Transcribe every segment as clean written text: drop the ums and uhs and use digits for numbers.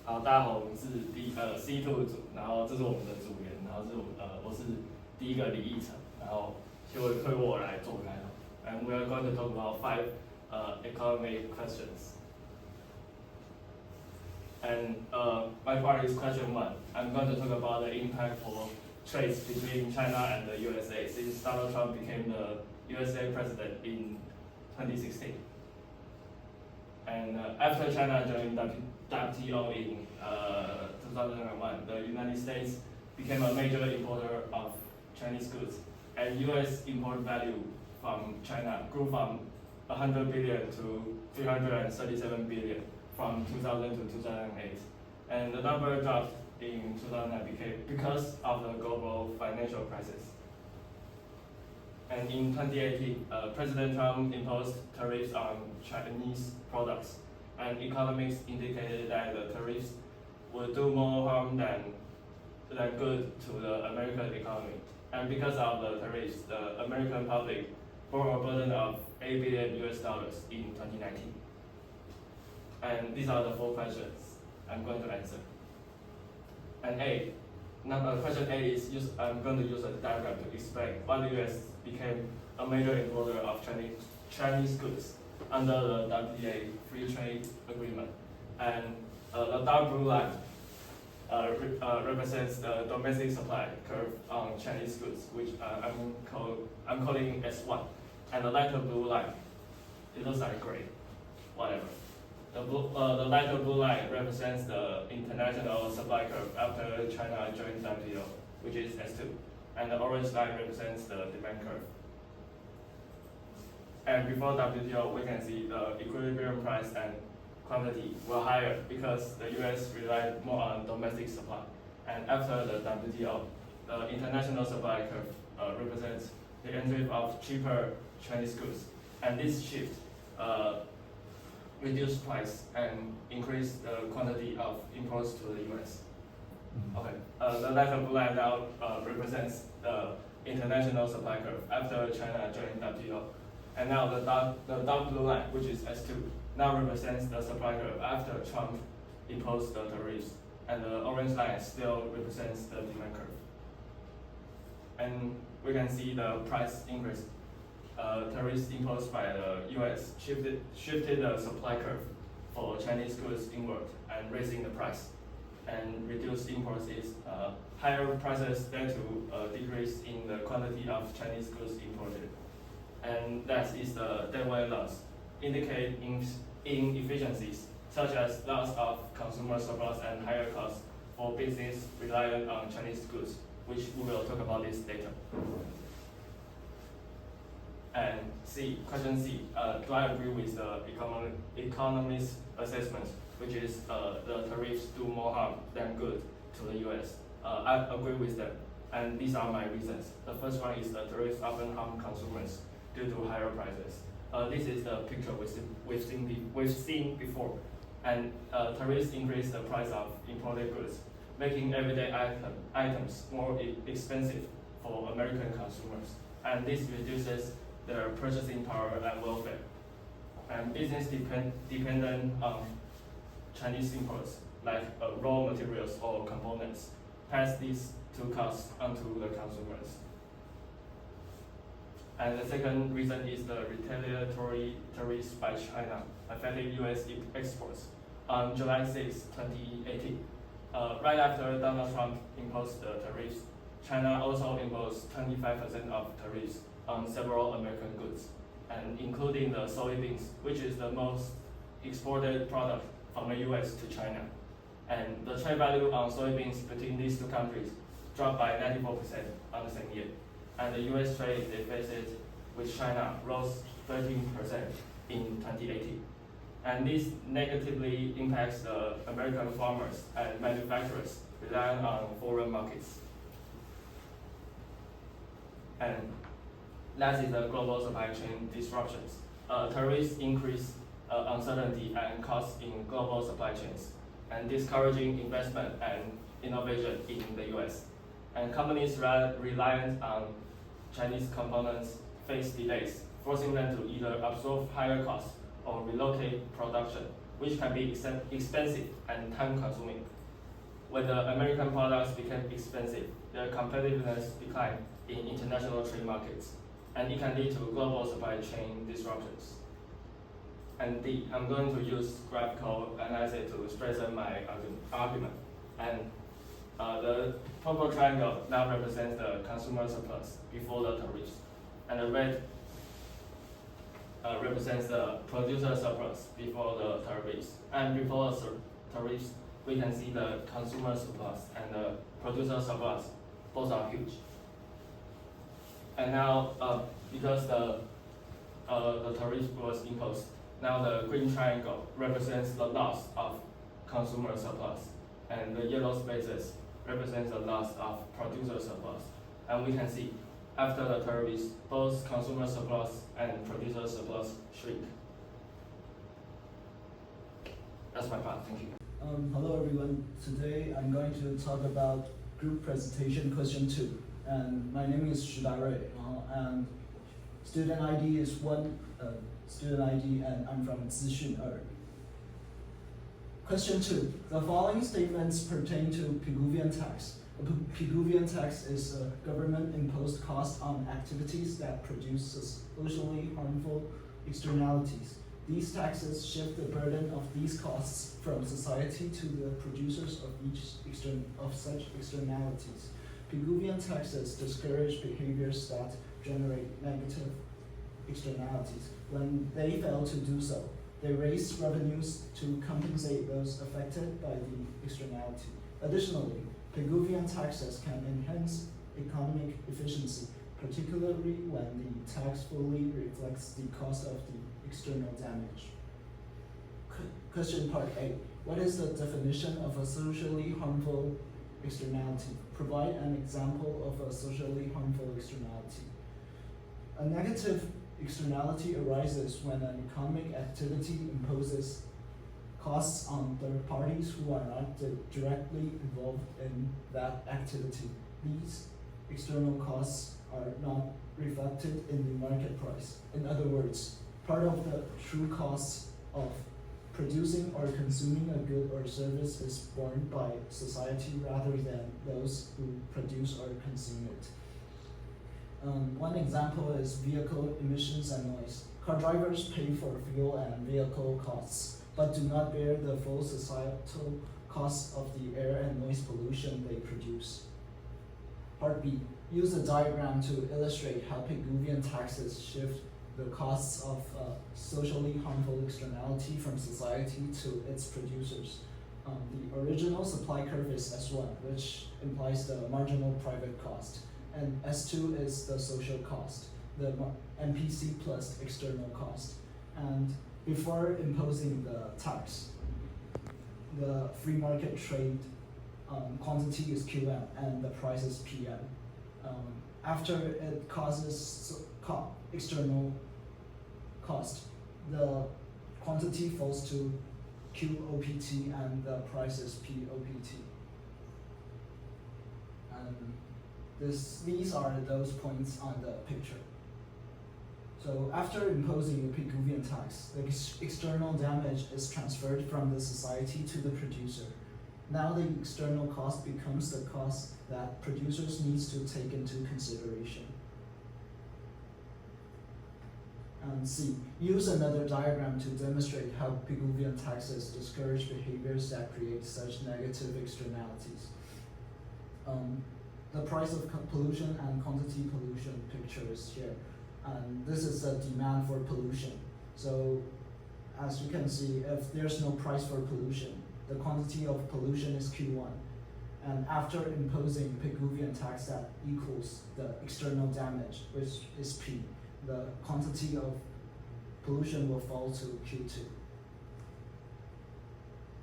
好，大家好，我们是C2组，然后这是我们的组员，然后我是第一个李义成，然后就会推我来做开头。And we are going to talk about 5 economic questions. And my part is question 1. I'm going to talk about the impact for trades between China and the USA since Donald Trump became the USA president in 2016. And after China joined WTO in 2001, the United States became a major importer of Chinese goods, and U.S. import value from China grew from 100 billion to 337 billion from 2000 to 2008, and the number dropped in 2009 because of the global financial crisis. And in 2018, President Trump imposed tariffs on Chinese products, and economists indicated that the tariffs would do more harm than good to the American economy. And because of the tariffs, the American public bore a burden of $8 billion in 2019. And these are the 4 questions I'm going to answer. And question A is I'm going to use a diagram to explain why the U.S. became a major importer of Chinese goods under the WTA Free Trade Agreement. And the dark blue line represents the domestic supply curve on Chinese goods, which I'm calling S1. And the lighter blue line, it looks like gray, whatever. The lighter blue line represents the international supply curve after China joined WTO, which is S2. And the orange line represents the demand curve. And before WTO, we can see the equilibrium price and quantity were higher because the US relied more on domestic supply. And after the WTO, the international supply curve represents the entry of cheaper Chinese goods. And this shift reduce price and increase the quantity of imports to the US. Okay, the lighter blue line now represents the international supply curve after China joined WTO. And now the dark blue line, which is S2, now represents the supply curve after Trump imposed the tariffs. And the orange line still represents the demand curve. And we can see the price increase. Tariffs imposed by the US shifted the supply curve for Chinese goods inward and raising the price. And reduced imports is higher prices led to a decrease in the quantity of Chinese goods imported. And that is the deadweight loss, indicate inefficiencies such as loss of consumer surplus and higher costs for business reliant on Chinese goods, which we will talk about this later. And question C, do I agree with the economist's assessment, which is the tariffs do more harm than good to the US? I agree with them, and these are my reasons. The first one is the tariffs often harm consumers due to higher prices. This is the picture we've seen before, and tariffs increase the price of imported goods, making everyday items more expensive for American consumers, and this reduces their purchasing power and welfare. And business dependent on Chinese imports, like raw materials or components, pass these two costs onto the consumers. And the second reason is the retaliatory tariffs by China affecting US exports. On July 6, 2018, right after Donald Trump imposed the tariffs, China also imposed 25% of tariffs on several American goods, and including the soybeans, which is the most exported product from the US to China. And the trade value on soybeans between these two countries dropped by 94% on the same year. And the US trade deficit with China rose 13% in 2018. And this negatively impacts the American farmers and manufacturers relying on foreign markets. And that is the global supply chain disruptions. Tariffs increase uncertainty and costs in global supply chains, and discouraging investment and innovation in the US. And companies reliant on Chinese components face delays, forcing them to either absorb higher costs or relocate production which can be expensive and time-consuming. When the American products became expensive, their competitiveness declined in international trade markets, and it can lead to global supply chain disruptions. And D, I'm going to use graphical analysis to strengthen my argument. And the purple triangle now represents the consumer surplus before the tariffs, and the red represents the producer surplus before the tariffs. And before the tariffs, we can see the consumer surplus and the producer surplus, both are huge. And now, because the tariff was imposed, now the green triangle represents the loss of consumer surplus, and the yellow spaces represents the loss of producer surplus. And we can see, after the tariffs, both consumer surplus and producer surplus shrink. That's my part, thank you. Hello everyone, today I'm going to talk about group presentation question 2. And my name is Xu Darui, and student ID is student ID, and I'm from Zixun Er. Question 2. The following statements pertain to Pigouvian tax. A Pigouvian tax is a government-imposed cost on activities that produce socially harmful externalities. These taxes shift the burden of these costs from society to the producers of such externalities. Pigouvian taxes discourage behaviors that generate negative externalities. When they fail to do so, they raise revenues to compensate those affected by the externality. Additionally, Pigouvian taxes can enhance economic efficiency, particularly when the tax fully reflects the cost of the external damage. Question part A. What is the definition of a socially harmful externality? Provide an example of a socially harmful externality. A negative externality arises when an economic activity imposes costs on third parties who are not directly involved in that activity. These external costs are not reflected in the market price. In other words, part of the true costs of producing or consuming a good or service is borne by society rather than those who produce or consume it. One example is vehicle emissions and noise. Car drivers pay for fuel and vehicle costs, but do not bear the full societal costs of the air and noise pollution they produce. Part B. Use a diagram to illustrate how Pigouvian taxes shift the costs of socially harmful externality from society to its producers. The original supply curve is S1, which implies the marginal private cost, and S2 is the social cost, the MPC plus external cost. And before imposing the tax, the free market trade quantity is QM and the price is PM. After it causes external cost, the quantity falls to QOPT and the price is POPT. And these are those points on the picture. So after imposing the Pigouvian tax, the external damage is transferred from the society to the producer. Now the external cost becomes the cost that producers need to take into consideration. And C. Use another diagram to demonstrate how Pigouvian taxes discourage behaviors that create such negative externalities. The price of pollution and quantity pollution picture is here. And this is the demand for pollution. So as you can see, if there's no price for pollution, the quantity of pollution is Q1. And after imposing Pigouvian tax, that equals the external damage, which is P. The quantity of pollution will fall to Q2.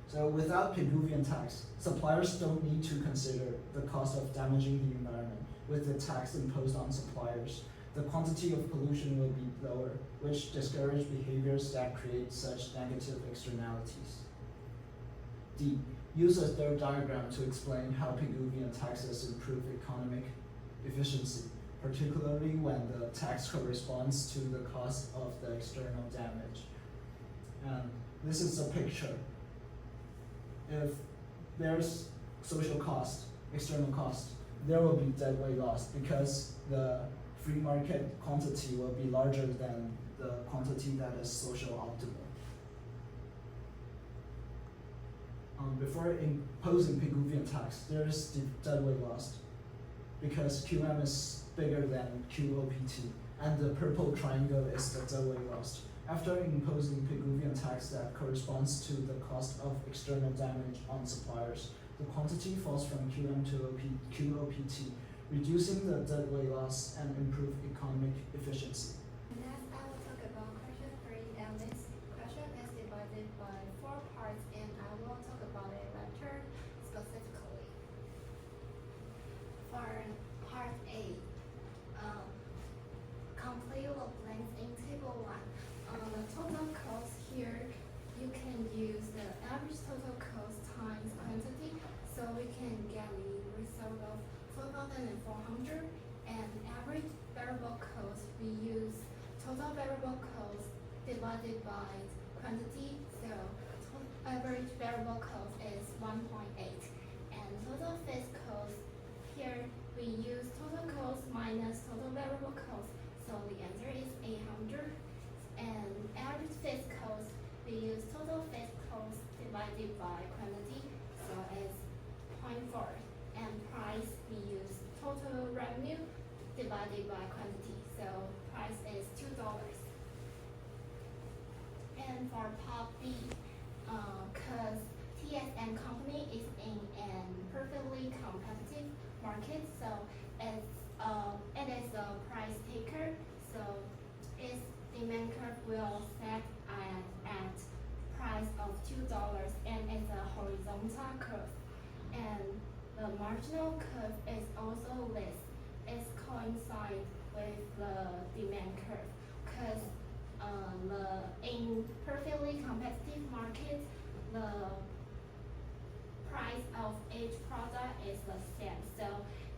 So without Pigouvian tax, suppliers don't need to consider the cost of damaging the environment. With the tax imposed on suppliers, the quantity of pollution will be lower, which discourage behaviors that create such negative externalities. D. Use a third diagram to explain how Pigouvian taxes improve economic efficiency, particularly when the tax corresponds to the cost of the external damage. And This is a picture. If there's social cost, external cost, there will be deadweight loss because the free market quantity will be larger than the quantity that is social optimal. Before imposing Pigouvian tax, there is deadweight loss because QM is bigger than QOPT, and the purple triangle is the deadweight loss. After imposing Pigouvian tax that corresponds to the cost of external damage on suppliers, the quantity falls from QM to QOPT, reducing the deadweight loss and improve economic efficiency. Next, I will talk about question 3, and this question is divided by 4 parts, and I will talk about a lecture specifically. For part A, complete the blanks in table 1. The total cost here, you can use the average total cost times quantity, so we can get the result of 4,400, and average variable cost, we use total variable cost divided by quantity, so average variable cost is 1.8, and total fixed cost, here we use total cost minus total variable cost, so the answer is 800, and average fixed cost, we use total fixed cost divided by quantity, so it's 0.4, and price, we use total revenue divided by quantity, so price is $2. And for part B, cause TSM company is in an perfectly competitive market, so it is a price taker, so its demand curve will set at price of $2, and it's a horizontal curve, and the marginal curve is also less. It coincides with the demand curve, because in perfectly competitive market, the price of each product is the same, so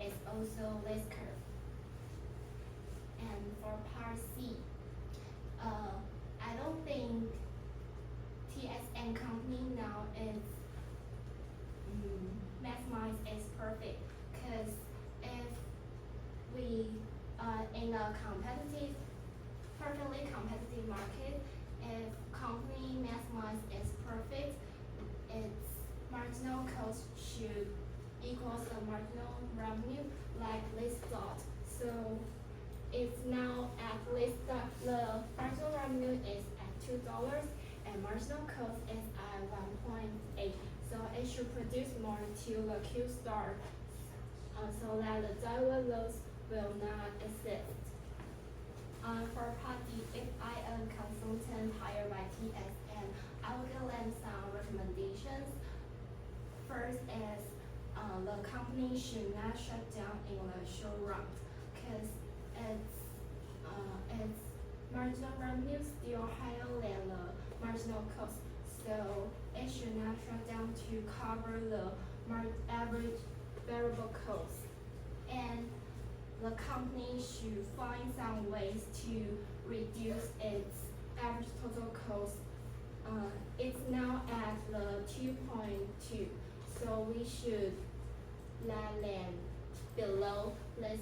it's also less curve. And for part C, I don't think TSM company now is maximize is perfect, because if we in a perfectly competitive market, if company maximize is perfect, its marginal cost should equal the marginal revenue like this dot. So it's now at least the marginal revenue is at $2, and marginal cost is at 1.8. So it should produce more to the Q star, so that the deadweight loss will not exist. For part D, if I am consultant hired by TSM, I will give them some recommendations. First is the company should not shut down in the short run, because its marginal revenue still higher than the marginal cost. So it should not shut down to cover the average variable cost. And the company should find some ways to reduce its average total cost. It's now at the 2.2, so we should let them below this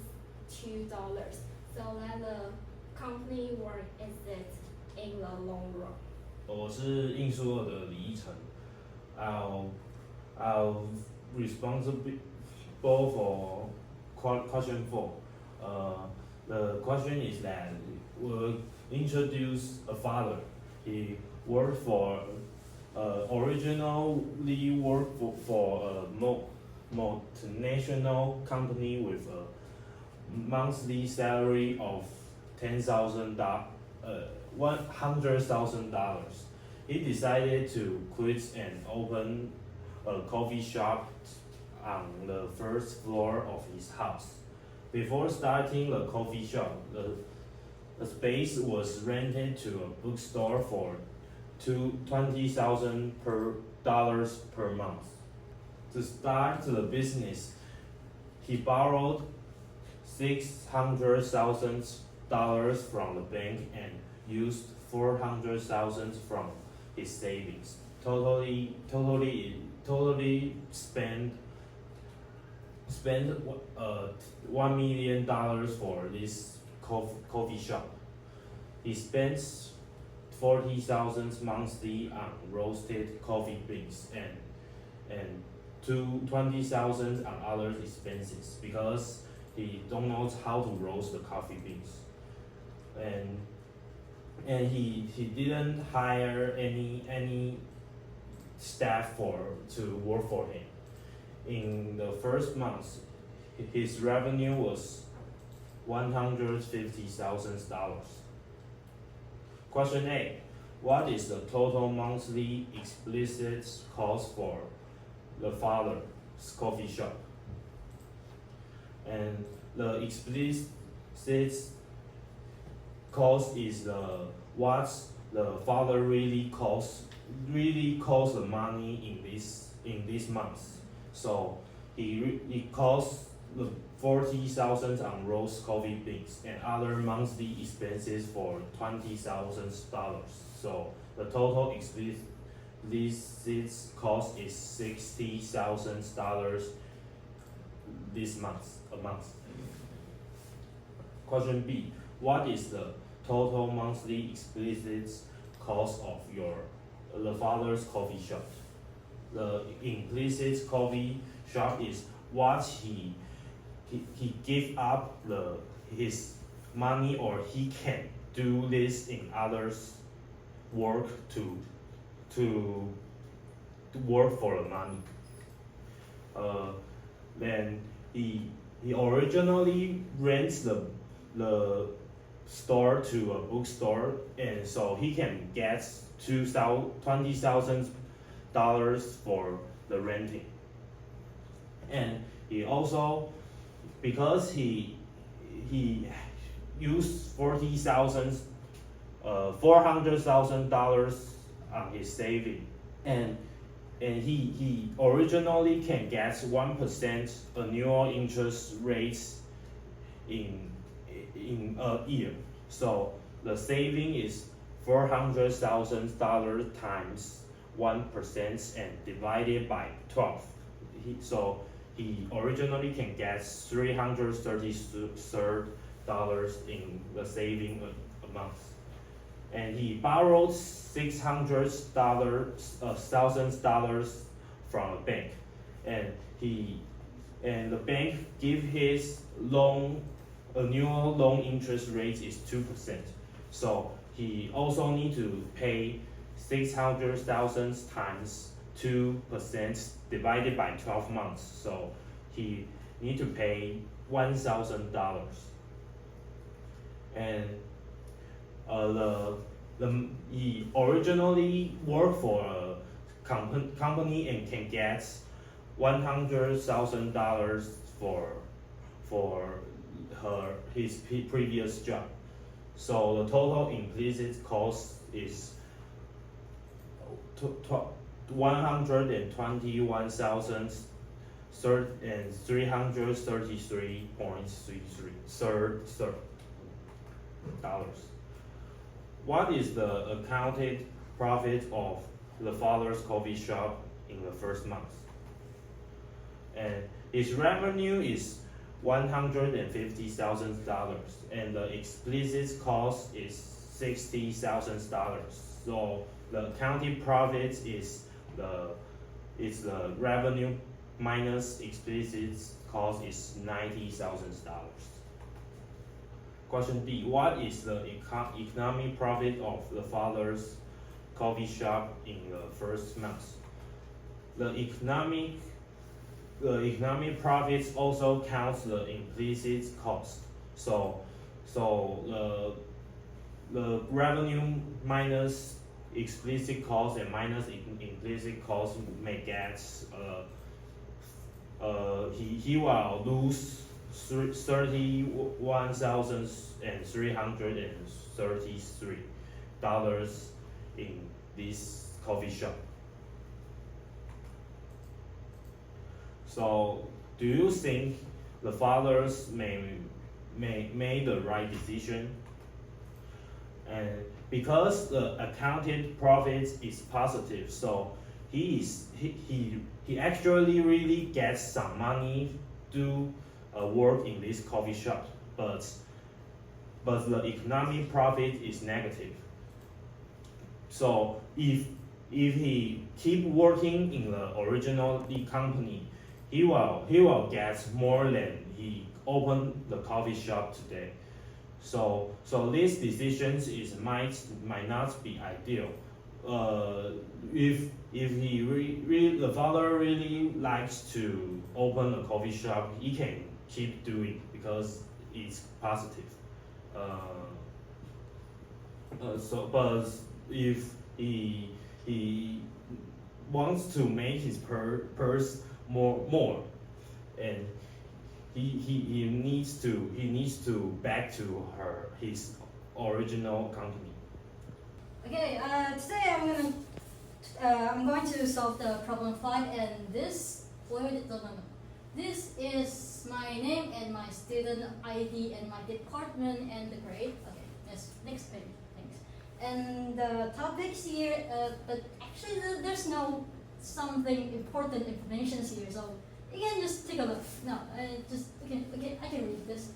$2, so that the company will exist in the long run. 我是应书尔的李依晨。I'll responsible for question 4. The question is that we'll introduce a father. He worked for originally worked for a multinational company with a monthly salary of $100,000. He decided to quit and open a coffee shop on the first floor of his house. Before starting the coffee shop, the space was rented to a bookstore for $20,000 per month. To start the business, he borrowed $600,000 from the bank and used $400,000 from his savings. Totally spend $1 million for this coffee shop. He spends 40,000 monthly on roasted coffee beans and 20,000 on other expenses because he don't know how to roast the coffee beans, and he didn't hire any staff to work for him. In the first month, his revenue was $150,000. Question A: what is the total monthly explicit cost for the father's coffee shop? And the explicit cost is what the father really costs the money in this month. So he costs the 40,000 on roast coffee beans and other monthly expenses for $20,000. So the total explicit cost is $60,000 this month. Question B: what is the total monthly explicit cost of the father's coffee shop? The implicit coffee shop is what he give up his money, or he can do this in others' work to work for the money. Then he originally rents the store to a bookstore, and so he can get $20,000 for the renting. And he also, because he used $400,000 on his saving, and he originally can get 1% annual interest rates in a year. So the saving is $400,000 times 1% and divided by 12. So he originally can get $333 in the saving a month, and he borrowed $600,000 from a bank, and the bank give his annual loan interest rate is 2%. So he also need to pay 600,000 times 2% divided by 12 months. So he need to pay $1,000. And he originally worked for a company and can get $100,000 for his previous job. So the total implicit cost is $121,333.33. What is the accounted profit of the father's coffee shop in the first month? And his revenue is $150,000, and the explicit cost is $60,000. So the accounting profit is the revenue minus explicit cost is $90,000. Question D: what is the economic profit of the father's coffee shop in the first month? The economic profits also counts the implicit cost. So the revenue minus explicit cost and minus implicit cost may get he will lose $31,333 in this coffee shop. So, do you think the fathers made the right decision? And because the accounted profit is positive, so he actually really gets some money to work in this coffee shop, but the economic profit is negative. So if he keep working in the original company, he will get more than he opened the coffee shop today. So these decisions might not be ideal. If the father really likes to open a coffee shop, he can keep doing because it's positive. But if he wants to make his purse more, and he needs to back to his original company. Okay, today I'm going to solve the problem 5, and this is my name and my student ID and my department and the grade. Okay, next page, thanks. And the topics here, but actually there's no something important information here, so you can just take a look. No, okay, I can read this.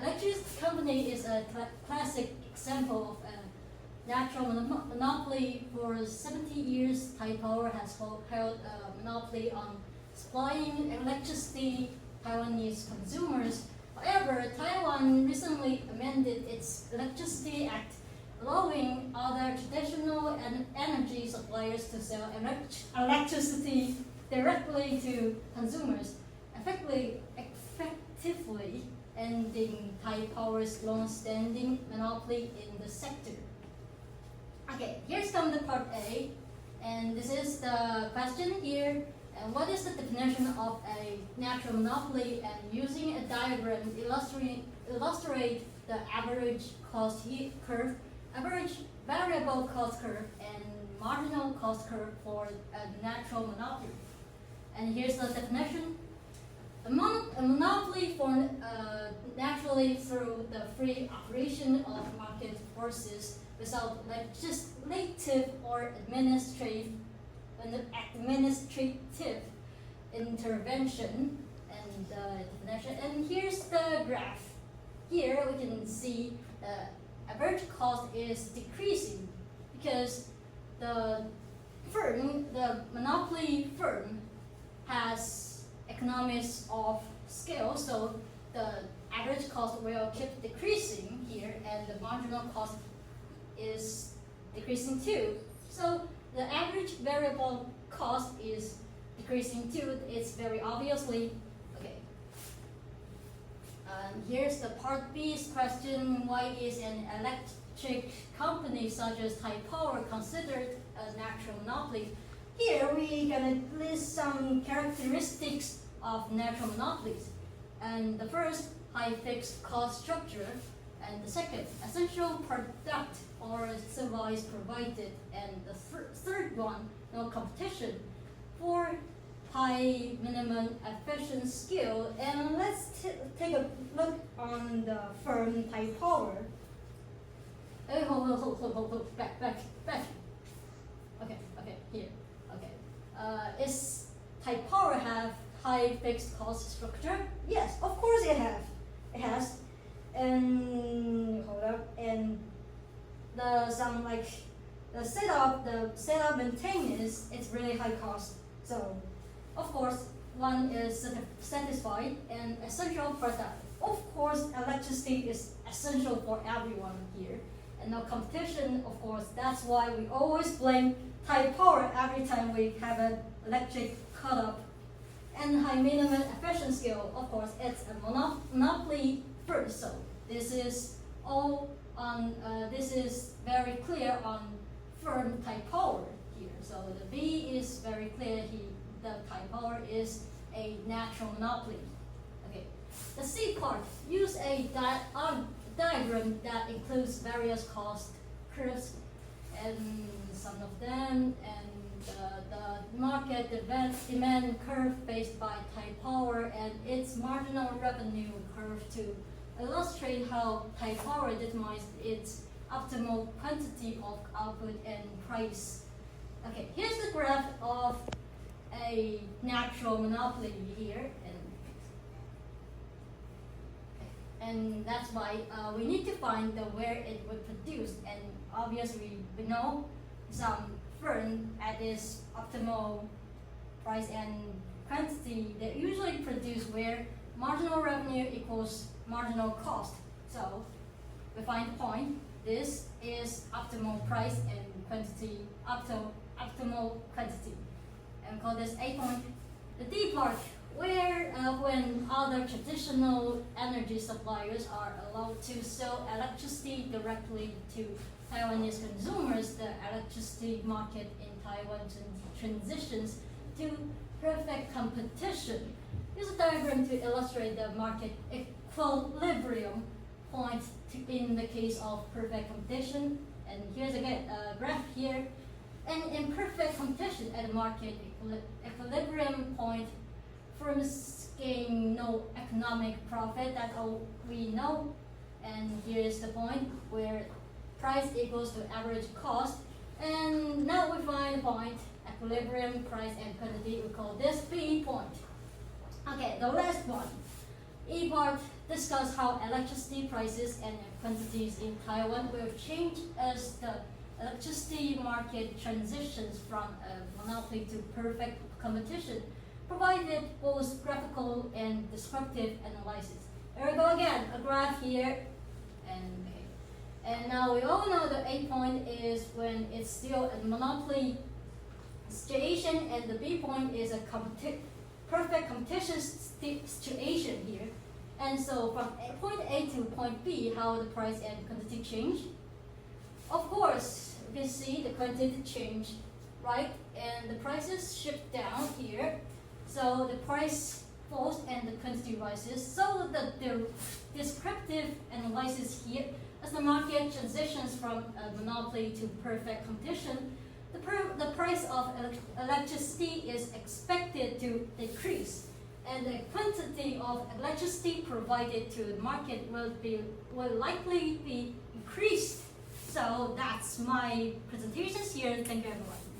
Electricity company is a classic example of a natural monopoly. For 70 years, Thai Power has held a monopoly on supplying electricity to Taiwanese consumers. However, Taiwan recently amended its Electricity Act, allowing other traditional energy suppliers to sell electricity directly to consumers, effectively ending Thai Power's long-standing monopoly in the sector. Okay, here's come the part A, and this is the question here. And what is the definition of a natural monopoly? And using a diagram illustrate the average cost curve, average variable cost curve, and marginal cost curve for a natural monopoly. And here's the definition. A monopoly formed naturally through the free operation of market forces without legislative or administrative intervention. And definition. And here's the graph. Here we can see the average cost is decreasing because the monopoly firm has economies of scale, so the average cost will keep decreasing here, and the marginal cost is decreasing too. So the average variable cost is decreasing too. It's very obviously okay. Here's the part B's question: why is an electric company such as Thai Power considered a natural monopoly? Here we're gonna list some characteristics of natural monopolies. And the first, high fixed cost structure. And the second, essential product or service provided. And the third one, no competition. 4, high minimum efficient skill. And let's take a look on the firm Thai Power. Hey, hold, back. Okay, here. Okay. Is Thai Power have high fixed cost structure? Yes, of course it has. And hold up, and the setup maintenance, it's really high cost. So of course one is satisfied. And essential product, of course electricity is essential for everyone here. And no competition, of course, that's why we always blame Thai Power every time we have an electric cut up. And high minimum efficient skill, of course, it's a monopoly first. So this is all on. This is very clear on firm Thai Power here. So the B is very clear. The Thai Power is a natural monopoly. Okay. The C part, use a diagram that includes various cost curves, and some of them, and the market demand curve based by Thai Power and its marginal revenue curve to illustrate how Thai Power determines its optimal quantity of output and price. Okay, here's the graph of a natural monopoly here, and that's why we need to find where it would produce, and obviously we know some firm at this optimal price and quantity that usually produce where marginal revenue equals marginal cost. So we find the point. This is optimal price and quantity, optimal quantity, and we call this A point. The D part, where when other traditional energy suppliers are allowed to sell electricity directly to Taiwanese consumers, the electricity market in Taiwan transitions to perfect competition. Here's a diagram to illustrate the market equilibrium point in the case of perfect competition. And here's again a graph here. And in perfect competition at the market equilibrium point, firms gain no economic profit. That's all we know. And here's the point where price equals to average cost. And now we find the point, equilibrium, price, and quantity. We call this P point. Okay, the last one. E part discuss how electricity prices and quantities in Taiwan will change as the electricity market transitions from a monopoly to perfect competition, provided both graphical and descriptive analysis. Here we go again, a graph here, and now we all know the A point is when it's still a monopoly situation, and the B point is a perfect competition situation here. And so from point A to point B, how the price and quantity change. Of course, you can see the quantity change, right? And the prices shift down here. So the price falls and the quantity rises. So the descriptive analysis here, as the market transitions from a monopoly to perfect competition, the price of electricity is expected to decrease, and the quantity of electricity provided to the market will likely be increased. So that's my presentations here. Thank you, everyone.